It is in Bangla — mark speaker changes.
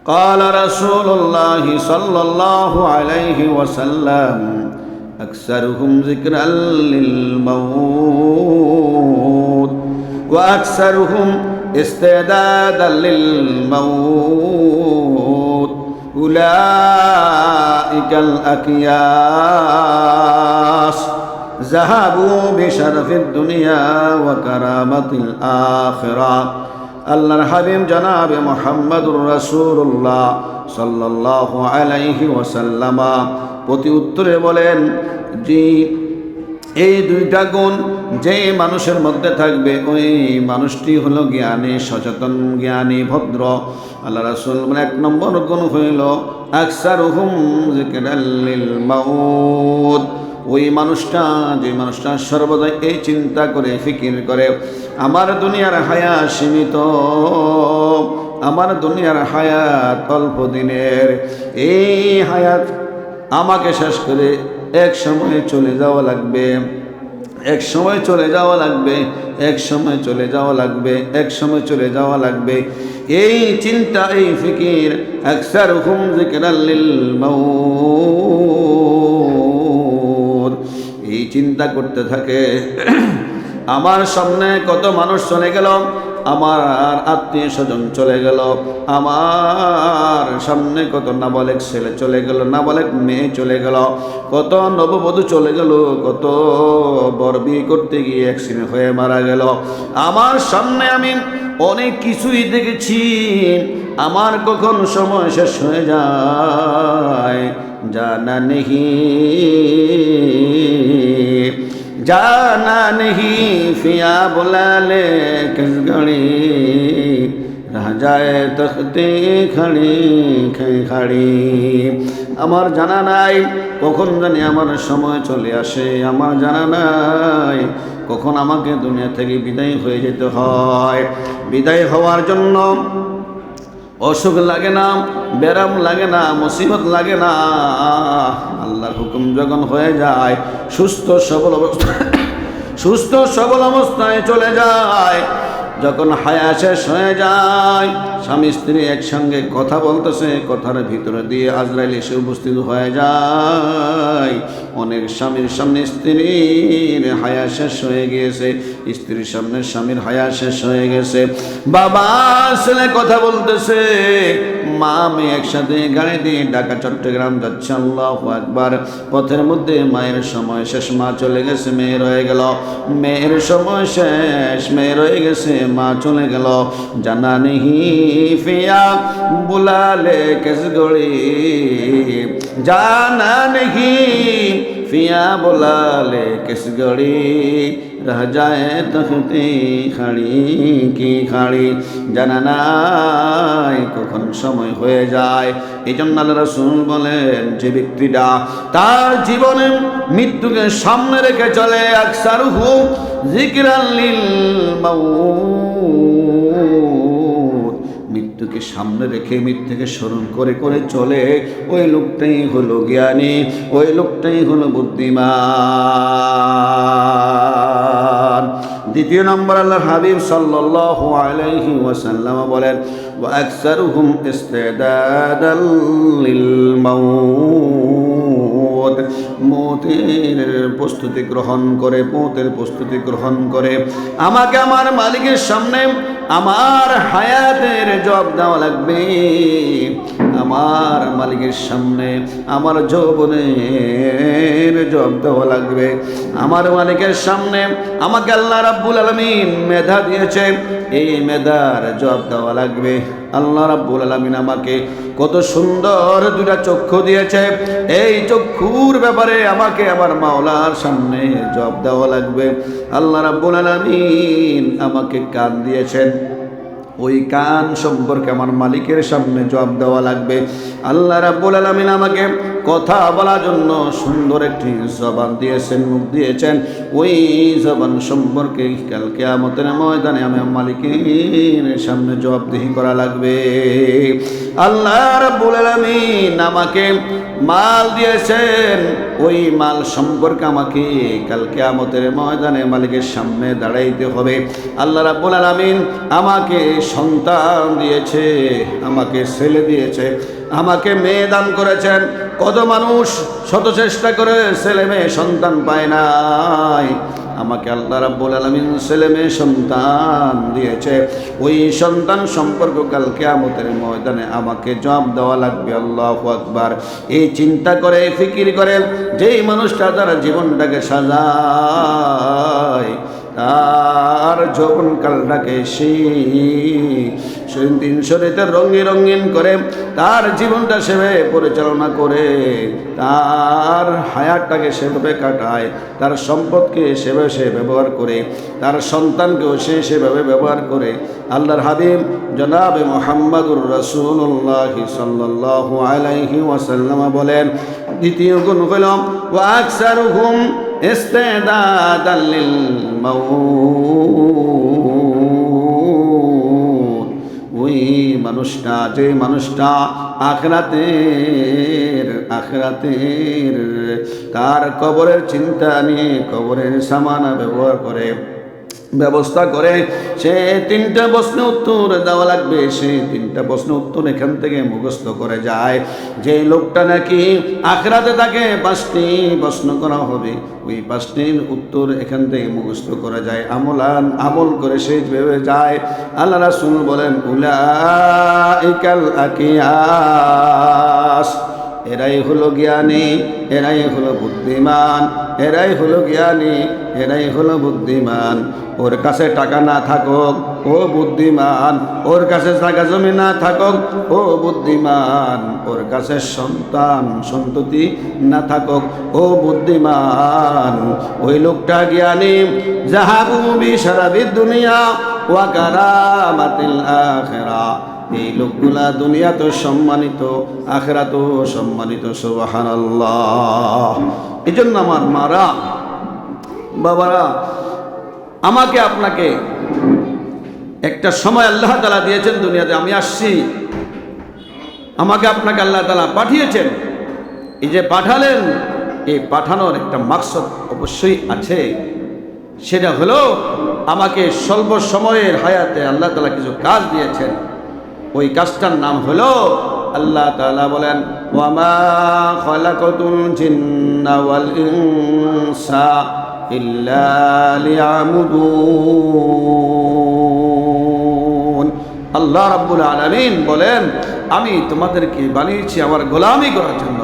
Speaker 1: قال رسول الله صلى الله عليه وسلم أكثرهم ذكرا للموت وأكثرهم استعدادا للموت أولئك الأكياس ذهبوا بشرف الدنيا وكرامة الآخرة আল্লাহর হাবিব জনাব মুহাম্মদুর রাসূলুল্লাহ সাল্লাল্লাহু আলাইহি ওয়াসাল্লাম প্রতি উত্তরে বলেন জি, এই দুইটা গুণ যে মানুষের মধ্যে থাকবে ওই মানুষটি হলো জ্ঞানী, সচেতন, জ্ঞানী, ভদ্র। আল্লাহ রাসূল বলেন এক নম্বর গুণ হইল আকসারুহুম যিকরাল লিল মাউত। ওই মানুষটা, যে মানুষটা সর্বদা এই চিন্তা করে, ফিকির করে আমার দুনিয়ার হায়াত সীমিত, আমার দুনিয়ার হায়াত অল্প দিনের, এই হায়াত আমাকে শেষ করে এক সময় চলে যাওয়া লাগবে, এক সময় চলে যাওয়া লাগবে, এক সময় চলে যাওয়া লাগবে, এক সময় চলে যাওয়া লাগবে। এই চিন্তা, এই ফিকির আকসারুহুম যিকরাল লিল মাউত, এই চিন্তা করতে থাকে আমার সামনে কত মানুষ চলে গেল, আমার আত্মীয় স্বজন চলে গেল, আমার সামনে কত নাবালেক ছেলে চলে গেল, নাবালেক মেয়ে চলে গেল, কত নববধূ চলে গেল, কত বর বিয়ে করতে গিয়ে অ্যাক্সিডেন্ট হয়ে মারা গেল। আমার সামনে আমি অনেক কিছুই দেখেছি, আমার কখন সময় শেষ হয়ে যায় জানা নেহি, जाना नहीं फिया बुला ले किस घड़ी रह जाए तख्ते खड़ी खड़ी। আমার জানা নাই কখন জানি আমার সময় চলে আসে, আমার জানা নাই কখন আমাকে দুনিয়া থেকে বিদায় হয়ে যেতে হয়। বিদায় হওয়ার জন্য অসুখ লাগে না, ব্যারাম লাগে না, মুসিবত লাগে না, আল্লাহর হুকুম যখন হয়ে যায় সুস্থ সবল অবস্থায় চলে যায়, যখন হায়া শেষ হয়ে যায়, স্বামী স্ত্রী একসঙ্গে কথা বলতেছে, কথার ভিতরে দিয়ে আজরাইল এসে উপস্থিত হয়ে যায়। অনেক স্বামীর সামনে স্ত্রীর হায়া শেষ হয়ে গিয়েছে, স্ত্রীর সামনে স্বামীর হায়া শেষ হয়ে গেছে। বাবা ছেলে কথা বলতেছে, মা মেয়ে একসাথে গাড়ি দিয়ে ঢাকা চট্টগ্রাম যাচ্ছে, আল্লাহু আকবার। পথের মধ্যে মায়ের সময় শেষ, মা চলে গেছে, মেয়ে রয়ে গেল, মেয়ের সময় শেষ, মেয়ে রয়ে গেছে, মা চলে গেল। জানা নেহি ফিয়া বুলা লে কিস ঘড়ি, জানা নেহি ফিয়া বুলা লে কিস ঘড়ি রহ যায় তখতে খাড়ি কি খাড়ি। জানা নাই কখন সময় হয়ে যায়। এই জন্য আল্লাহ রাসূল বলেন, যে ব্যক্তিটা তার জীবনে মৃত্যুকে সামনে রেখে চলে, আকসারুহু যিকরাল লিল মাউত, মৃত্যুকে সামনে রেখে মৃত্যুকে স্মরণ করে করে চলে, ওই লোকটাই হলো জ্ঞানী, ওই লোকটাই হলো বুদ্ধিমান। দ্বিতীয় নম্বর আল্লাহর হাবিব সাল্লাল্লাহু আলাইহি ওয়াসাল্লাম বলেন, ওয়া আকসারুহুম ইস্তিদাদাল লিল মাউত, মৌতের প্রস্তুতি গ্রহণ করে, মৌতের প্রস্তুতি গ্রহণ করে। আমাকে আমার মালিকের সামনে আমার হায়াতের জবাব দেওয়া লাগবে, আমার মালিকের সামনে আমার যৌবনের জবাব দেওয়া লাগবে, আমার মালিকের সামনে আমাকে আল্লাহ রাব্বুল আলামিন মেধা দিয়েছে, এই মেধার জবাব দেওয়া লাগবে। আল্লাহ রাব্বুল আলামিন আমাকে কত সুন্দর দুটা চক্ষু দিয়েছে, এই চক্ষুর ব্যাপারে আমাকে আমার মাওলার সামনে জবাব দেওয়া লাগবে। আল্লাহ রাব্বুল আলামিন আমাকে কান দিয়েছেন, ওই কান সম্পর্কে আমার মালিকের সামনে জবাব দেওয়া লাগবে। আল্লাহ রাব্বুল আলামিন আমাকে কথা বলার জন্য সুন্দর একটি জবান দিয়েছেন, মুখ দিয়েছেন, ওই জবান সম্পর্কে কাল কিয়ামতের ময়দানে আমি আমার মালিকের সামনে জবাবদিহি করা লাগবে। আল্লাহ রাব্বুল আলামিন আমাকে মাল দিয়েছেন, ওই মাল সম্পর্কে আমাকে কাল কিয়ামতের ময়দানে মালিকের সামনে দাঁড়াইতে হবে। আল্লাহ রাব্বুল আলামিন আমাকে সন্তান দিয়েছে, আমাকে ছেলে দিয়েছে, আমাকে মেয়ে দান করেছেন। কত মানুষ শত চেষ্টা করে ছেলে মেয়ে সন্তান পায় নাই, আমাকে আল্লাহ রাব্বুল আলামিন ছেলে মেয়ে সন্তান দিয়েছে। ওই সন্তান সম্পর্ক কাল কিয়ামতের ময়দানে আমাকে জবাব দেওয়া লাগবে। আল্লাহু আকবার। এই চিন্তা করে, ফিকির করে যেই মানুষটা তার জীবনটাকে সাজায়, তার যৌবনকালটাকে সেই দিন শরীরে রঙিন করে তার জীবনটা সেভাবে পরিচালনা করে, তার হায়াতটাকে সেভাবে কাটায়, তার সম্পদকে সেভাবে সে ব্যবহার করে, তার সন্তানকেও সে সেভাবে ব্যবহার করে। আল্লাহর হাবিব জনাবে মুহাম্মদুর রাসূলুল্লাহ সাল্লাল্লাহু আলাইহি ওয়াসাল্লাম বলেন, দ্বিতীয় গুণ হল ওয়া আকসারুহুম ইস্তিদাদাল লিল মাউত। ওই মানুষটা, যে মানুষটা আখিরাতের তার কবরের চিন্তা নিয়ে কবরের সামানা ব্যবস্থা করে, সে তিনটা প্রশ্নের উত্তর দেওয়া লাগবে, সেই তিনটা প্রশ্নের উত্তর এখান থেকে মুখস্থ করে যায়। যে লোকটা নাকি আখিরাতে তাকে 5টি প্রশ্ন করা হবে, ওই 5টির উত্তর এখান থেকে মুখস্থ করা যায়, আমল করে সে ভেবে যায়। আল্লাহ রাসূল বলেন, উলাইকাল আকিয়াস, এরাই হলো জ্ঞানী, এরাই হলো বুদ্ধিমান, এরাই হলো জ্ঞানী, এরাই হলো বুদ্ধিমান। ওর কাছে টাকা না থাকুক, ও বুদ্ধিমান। ওর কাছে জায়গা জমি না থাকুক, ও বুদ্ধিমান। ওর কাছে সন্ততি না থাকুক, ও বুদ্ধিমান। ওই লোকটা জ্ঞানী। যাহাবু বিশরাবিদ দুনিয়া ওয়া কারামাতিল আখিরা। এই লোকগুলা দুনিয়া তো সম্মানিত, আখিরাত তো সম্মানিত। সুবহানাল্লাহ। এই জন্য আমার মারা, বাবারা, আমাকে আপনাকে একটা সময় আল্লাহ তাআলা দিয়েছেন দুনিয়াতে। আমি আসছি, আমাকে আপনাকে আল্লাহ তাআলা পাঠিয়েছেন। এই যে পাঠালেন, এই পাঠানোর একটা মাকসদ অবশ্যই আছে। সেটা হলো আমাকে স্বল্প সময়ের হায়াতে আল্লাহ তাআলা কিছু কাজ দিয়েছেন। ওই কাজটার নাম হলো, আল্লাহ তাআলা বলেন, ওয়া মা খালাকাতুল জিন্না ওয়াল ইনসা ইল্লা লিয়াবুদুন। আল্লাহ রাব্বুল আলামিন বলেন, আমি তোমাদেরকে বানিয়েছি আমার গোলামি করার জন্য,